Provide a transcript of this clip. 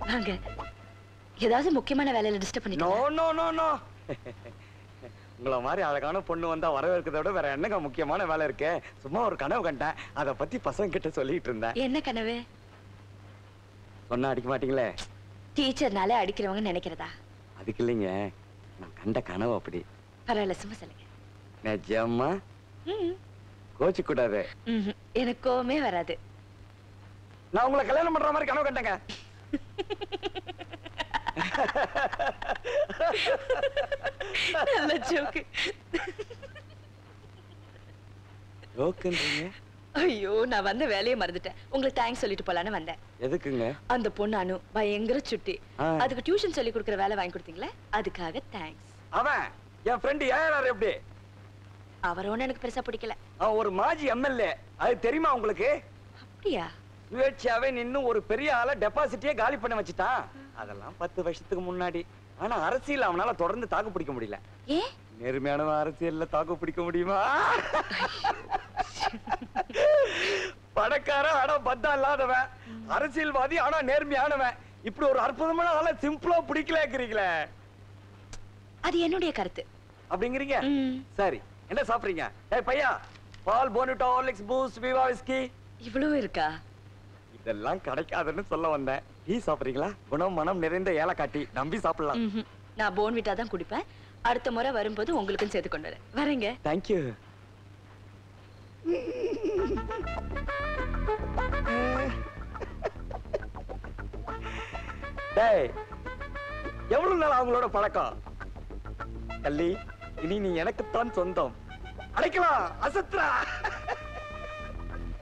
வாங்க. ஏதாவது முக்கியமான வேலையில டிஸ்டர்ப் பண்ணிட்டீங்களா? No no no no. உங்களை மாதிரி அழகான பொண்ணு வந்தா வரவேற்கிறத விட வேற என்னங்க முக்கியமான வேலை இருக்கு? சும்மா ஒரு கனவு கண்டேன், அதை பத்தி பசங்க கிட்ட சொல்லிட்டு இருந்தேன். என்ன கனவு? சொன்னா அடிக்க மாட்டீங்களே? டீச்சர்னாலே அடிக்கிறவங்க நினைக்கிறதா? அதுக்கு இல்லைங்க, நான் கண்ட கனவு அப்படி. பரவாயில்ல, சும்மா சொல்லுங்க. நிஜமா? கோச்சு கூடாது. எனக்கு கோவமே வராது. நான் உங்களை கல்யாணம் பண்ற மாதிரி கனவு கண்டேங்க. நல்ல ஜோக்கு. ஜோக்குன்றீங்க? ஐயோ, நான் வந்த வேலையை மறந்துட்டேன். உங்களுக்கு தேங்க்ஸ் சொல்லிட்டு போலான்னு வந்தேன். எதுக்குங்க? அந்த பொண்ணு அனு பயங்கர சுட்டி. அதுக்கு டியூஷன் சொல்லி கொடுக்கிற வேலை வாங்கி கொடுத்தீங்களே, அதுக்காக தேங்க்ஸ். அவன் என் ஃப்ரெண்ட் ஏஆர். எப்படி? அவரோட எனக்கு பெருசா பிடிக்கல. அவன் ஒரு மாஜி எம்எல்ஏ, அது தெரியுமா உங்களுக்கு? அப்படியா? சுயேட்சாவே நின்னு ஒரு பெரிய ஆள டெபாசிட்டியே காலி பண்ண வச்சுட்டான். அதெல்லாம் 10 வருஷத்துக்கு முன்னாடி. ஆனா அரசியல் அவனால தொடர்ந்து தாக்கு பிடிக்க முடியல. ஏன்? நேர்மையான அரசியல்ல தாக்கு பிடிக்க முடியுமா? பணக்காரன் ஆனா பத்தா இல்லாதவன், அரசியல்வாதி ஆனா நேர்மையானவன். இப்படி ஒரு அற்புதமான ஆள சிம்பிளா பிடிக்கலங்கிறீங்களே. அது என்னுடைய கருத்து. அப்படிங்கிறீங்க? சரி, என்ன சாப்பிடுறீங்க? ஏய் பையா, பால், போர்ன்விட்டா, ஹார்லிக்ஸ், பூஸ்ட், விவா விஸ்கி. இவ்வளவு இருக்கா? இதெல்லாம் கிடைக்காதுன்னு சொல்ல வந்தேன். டீ சாப்பிடுறீங்களா? குணம் மனம் நிறைந்த ஏலக்காட்டி, நம்பி சாப்பிடலாம். நான் போர்ன்விட்டா தான் குடிப்பேன். அடுத்த முறை வரும்போது உங்களுக்கும் சேர்த்து கொண்டு வரேன். வரேங்க. Thank you. டேய், எவ்வளவு நாள் அவங்களோட பழக்கம்? கள்ளி, இனி நீ எனக்குத்தான் சொந்தம். அடைக்கலாம், அசத்ரா.